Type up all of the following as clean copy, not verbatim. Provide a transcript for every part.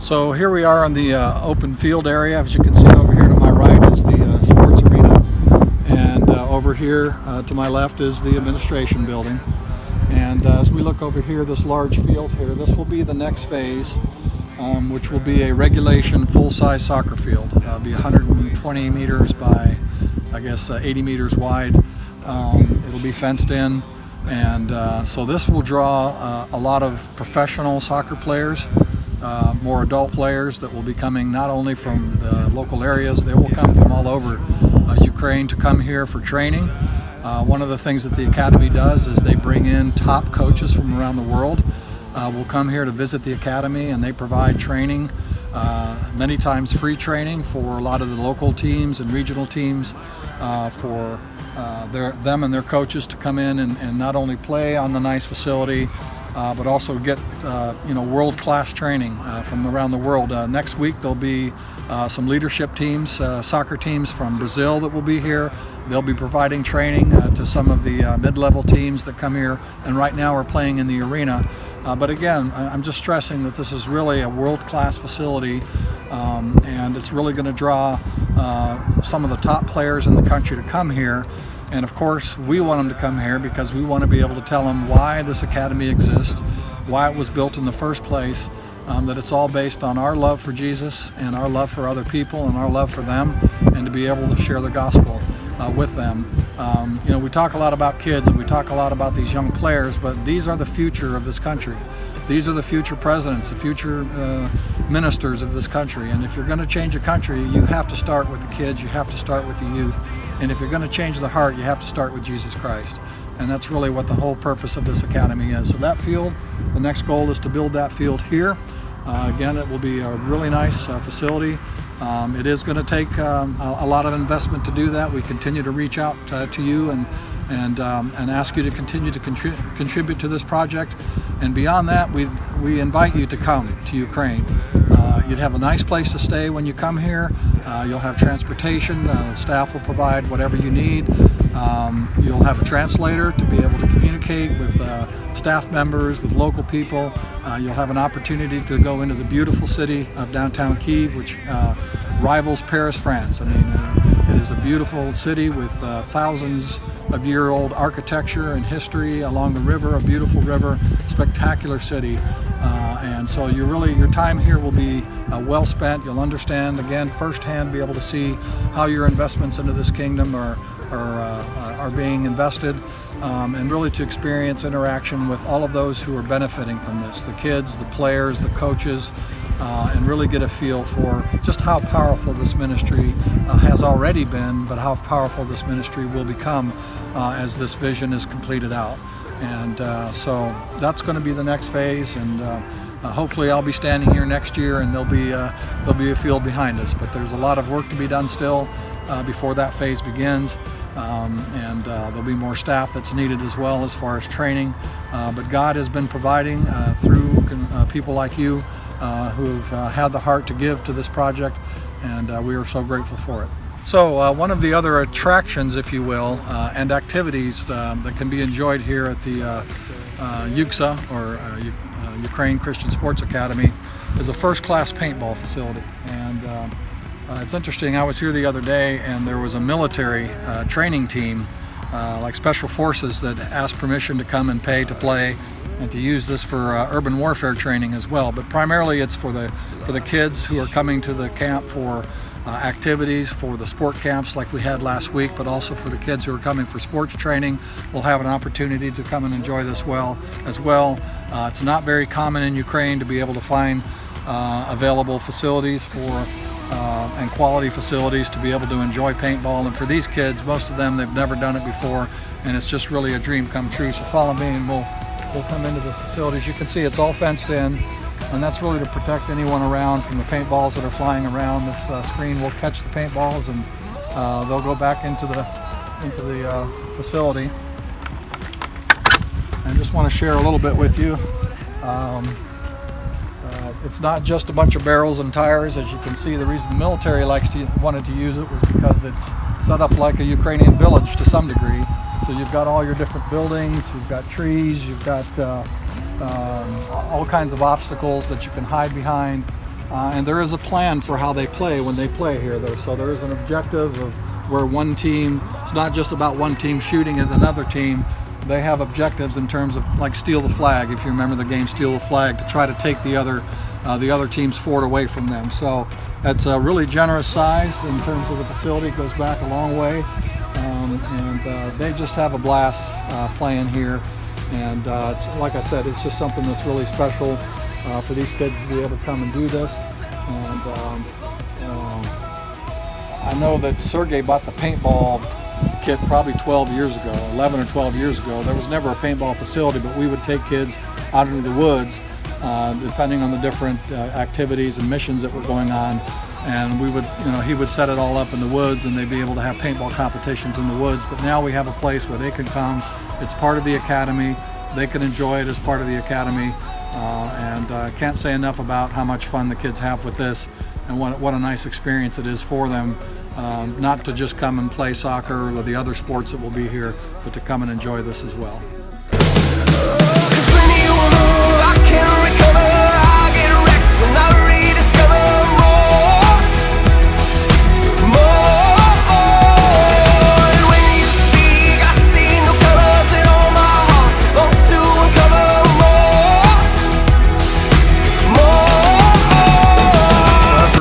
So here we are on the open field area. As you can see over here to my right is the sports arena, and over here to my left is the administration building. And as we look over here, this large field here, this will be the next phase, which will be a regulation full-size soccer field. It'll be 120 meters by, I guess, 80 meters wide. It'll be fenced in, and so this will draw a lot of professional soccer players, more adult players that will be coming not only from the local areas, they will come from all over Ukraine to come here for training. One of the things that the Academy does is they bring in top coaches from around the world. Will come here to visit the Academy, and they provide training, many times free training for a lot of the local teams and regional teams, for them and their coaches to come in and not only play on the nice facility, but also get world-class training from around the world. Next week there'll be some leadership teams, soccer teams from Brazil that will be here. They'll be providing training to some of the mid-level teams that come here, and right now we're playing in the arena. But again, I'm just stressing that this is really a world-class facility, and it's really going to draw some of the top players in the country to come here. And of course, we want them to come here because we want to be able to tell them why this academy exists, why it was built in the first place, that it's all based on our love for Jesus and our love for other people and our love for them, and to be able to share the gospel with them. We talk a lot about kids and we talk a lot about these young players, but these are the future of this country. These are the future presidents, the future ministers of this country. And if you're going to change a country, you have to start with the kids, you have to start with the youth. And if you're going to change the heart, you have to start with Jesus Christ. And that's really what the whole purpose of this academy is. So that field, the next goal is to build that field here. Again, it will be a really nice facility. It is going to take a lot of investment to do that. We continue to reach out to you and ask you to continue to contribute to this project. And beyond that, we invite you to come to Ukraine. You'd have a nice place to stay when you come here. You'll have transportation. The staff will provide whatever you need. You'll have a translator to be able to communicate with staff members, with local people. You'll have an opportunity to go into the beautiful city of downtown Kyiv, which rivals Paris, France. I mean, it is a beautiful city with thousands of year-old architecture and history along the river, a beautiful river, spectacular city. And so your time here will be well spent. You'll understand, again, firsthand, be able to see how your investments into this kingdom are being invested, and really to experience interaction with all of those who are benefiting from this, the kids, the players, the coaches, and really get a feel for just how powerful this ministry has already been, but how powerful this ministry will become as this vision is completed out. And so that's going to be the next phase, and hopefully I'll be standing here next year and there'll be a field behind us. But there's a lot of work to be done still before that phase begins. And there'll be more staff that's needed as well as far as training. But God has been providing through people like you who've had the heart to give to this project, and we are so grateful for it. So one of the other attractions, if you will, and activities that can be enjoyed here at the U.C.S.A. or Ukraine Christian Sports Academy is a first-class paintball facility. And it's interesting, I was here the other day and there was a military training team, like special forces, that asked permission to come and pay to play and to use this for urban warfare training as well. But primarily it's for the kids who are coming to the camp for activities, for the sport camps like we had last week, but also for the kids who are coming for sports training. We'll have an opportunity to come and enjoy this as well. It's not very common in Ukraine to be able to find available facilities for and quality facilities to be able to enjoy paintball. And for these kids, most of them, they've never done it before, and it's just really a dream come true. So follow me and we'll come into this facility. As you can see, it's all fenced in, and that's really to protect anyone around from the paintballs that are flying around. This screen will catch the paintballs, and they'll go back into the facility. I just want to share a little bit with you. It's not just a bunch of barrels and tires. As you can see, the reason the military wanted to use it was because it's set up like a Ukrainian village to some degree. So you've got all your different buildings, you've got trees, you've got all kinds of obstacles that you can hide behind. and there is a plan for how they play when they play here. So there is an objective of where one team, it's not just about one team shooting at another team. They have objectives in terms of like steal the flag, if you remember the game Steal the Flag, to try to take the other team's fort away from them. So it's a really generous size in terms of the facility. It goes back a long way, and they just have a blast playing here. And it's, like I said, it's just something that's really special for these kids to be able to come and do this. And I know that Sergey bought the paintball kit probably 12 years ago, 11 or 12 years ago. There was never a paintball facility, but we would take kids out into the woods, depending on the different activities and missions that were going on. And we would, he would set it all up in the woods, and they'd be able to have paintball competitions in the woods. But now we have a place where they can come. It's part of the academy. They can enjoy it as part of the academy. And I can't say enough about how much fun the kids have with this, and what a nice experience it is for them. Not to just come and play soccer or the other sports that will be here, but to come and enjoy this as well.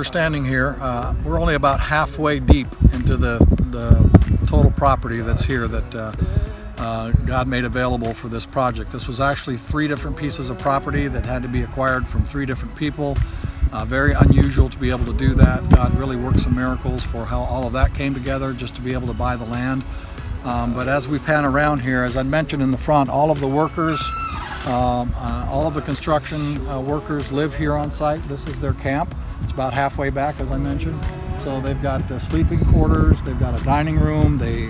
Standing here, we're only about halfway deep into the total property that's here that God made available for this project. This was actually 3 different pieces of property that had to be acquired from 3 different people. Very unusual to be able to do that. God really worked some miracles for how all of that came together just to be able to buy the land. But as we pan around here, as I mentioned in the front, all of the workers, all of the construction workers live here on site. This is their camp. It's about halfway back, as I mentioned. So they've got sleeping quarters, they've got a dining room, they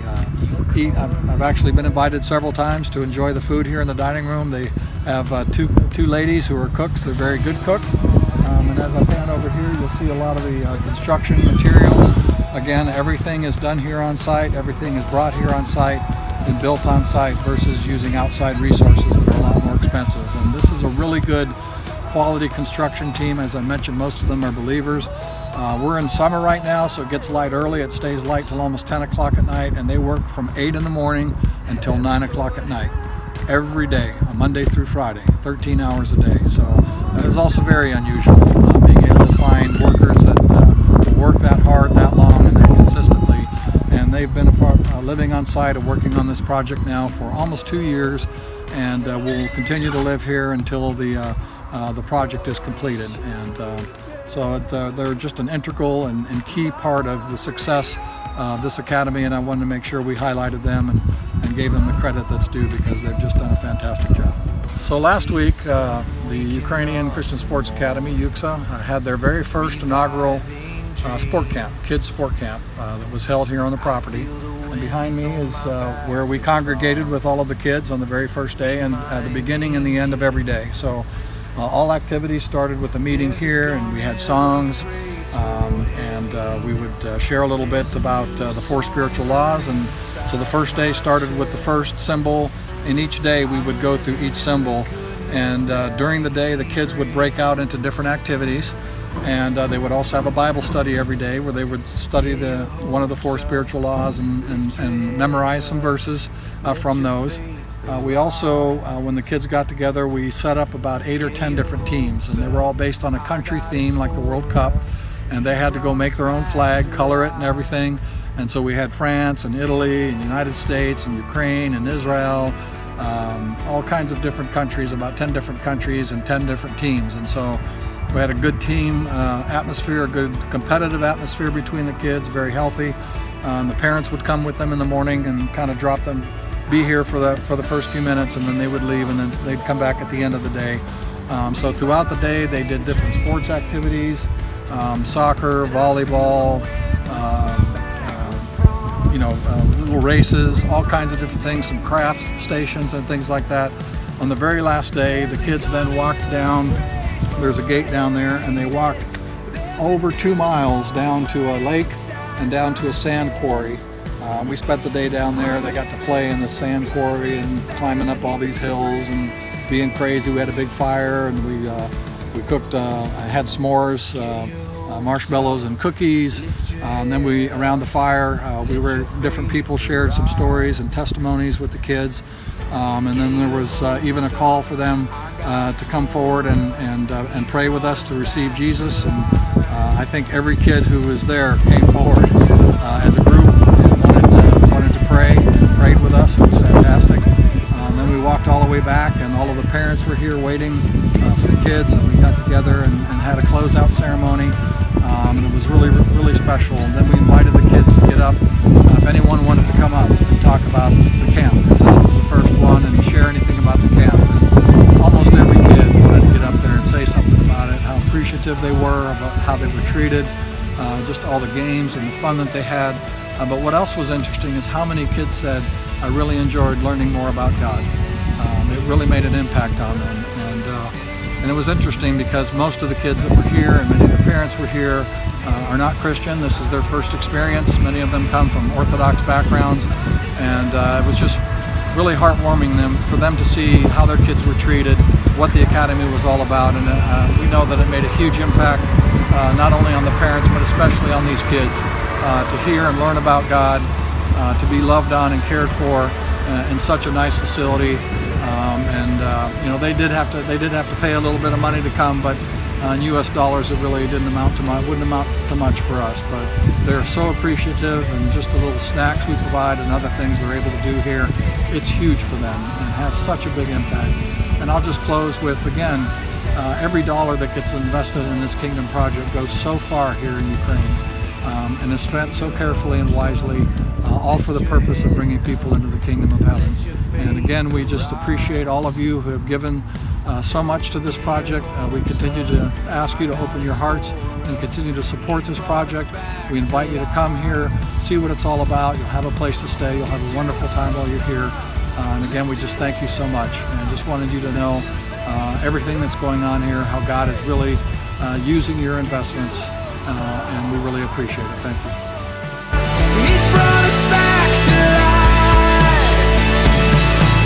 eat. I've actually been invited several times to enjoy the food here in the dining room. They have two ladies who are cooks. They're very good cooks. And as I pan over here, you'll see a lot of the construction materials. Again, everything is done here on site. Everything is brought here on site and built on site versus using outside resources that are a lot more expensive. And this is a really good quality construction team. As I mentioned, most of them are believers. We're in summer right now, so it gets light early. It stays light till almost 10 o'clock at night, and they work from 8 in the morning until 9 o'clock at night every day, Monday through Friday, 13 hours a day. So that is also very unusual, being able to find workers that will work that hard, that long, and that consistently. And they've been living on site and working on this project now for almost 2 years, and will continue to live here until the project is completed. And so they're just an integral and key part of the success of this academy, and I wanted to make sure we highlighted them and gave them the credit that's due, because they've just done a fantastic job. So last week, the Ukrainian Christian Sports Academy, U.C.S.A, had their very first inaugural sport camp, kids sport camp, that was held here on the property. And behind me is where we congregated with all of the kids on the very first day, and at the beginning and the end of every day. So all activities started with a meeting here, and we had songs, and we would share a little bit about the 4 spiritual laws. And so the first day started with the first symbol, and each day we would go through each symbol. And during the day, the kids would break out into different activities, and they would also have a Bible study every day where they would study one of the 4 spiritual laws and memorize some verses from those. We also, when the kids got together, we set up about 8 or 10 different teams, and they were all based on a country theme like the World Cup, and they had to go make their own flag, color it and everything. And so we had France and Italy and the United States and Ukraine and Israel, all kinds of different countries, about 10 different countries and 10 different teams. And so we had a good team atmosphere, a good competitive atmosphere between the kids, very healthy. The parents would come with them in the morning and kind of drop them, be here for the first few minutes, and then they would leave, and then they'd come back at the end of the day. So throughout the day, they did different sports activities, soccer, volleyball, little races, all kinds of different things, some craft stations and things like that. On the very last day, the kids then walked down, there's a gate down there, and they walked over 2 miles down to a lake and down to a sand quarry. We spent the day down there. They got to play in the sand quarry and climbing up all these hills and being crazy. We had a big fire, and we We cooked, had s'mores, marshmallows and cookies, and then around the fire, different people shared some stories and testimonies with the kids, and then there was even a call for them to come forward and pray with us to receive Jesus. And I think every kid who was there came forward as a group and wanted to pray and prayed with us. It was fantastic. Then we walked all the way back, and all of the parents were here waiting for the kids, and we got together and had a closeout ceremony. And it was really special. And then we invited the kids to get up if anyone wanted to come up and talk about the camp, since it was the first one, and share anything about the camp. And almost every kid wanted to get up there and say something about it, how appreciative they were, about how they were treated, just all the games and the fun that they had. But what else was interesting is how many kids said, I really enjoyed learning more about God. It really made an impact on them. And it was interesting because most of the kids that were here and many of the parents were here are not Christian. This is their first experience. Many of them come from Orthodox backgrounds, and it was just really heartwarming for them to see how their kids were treated, what the academy was all about, and we know that it made a huge impact not only on the parents but especially on these kids to hear and learn about God, to be loved on and cared for in such a nice facility. They did have to pay a little bit of money to come, but in U.S. dollars it really wouldn't amount to much for us. But they're so appreciative, and just the little snacks we provide and other things they're able to do here, it's huge for them and has such a big impact. And I'll just close with, again, every dollar that gets invested in this Kingdom Project goes so far here in Ukraine, and is spent so carefully and wisely, all for the purpose of bringing people into the Kingdom of Heaven. And again, we just appreciate all of you who have given so much to this project. We continue to ask you to open your hearts and continue to support this project. We invite you to come here, see what it's all about. You'll have a place to stay. You'll have a wonderful time while you're here. And again, we just thank you so much. And I just wanted you to know everything that's going on here, how God is really using your investments, and we really appreciate it. Thank you.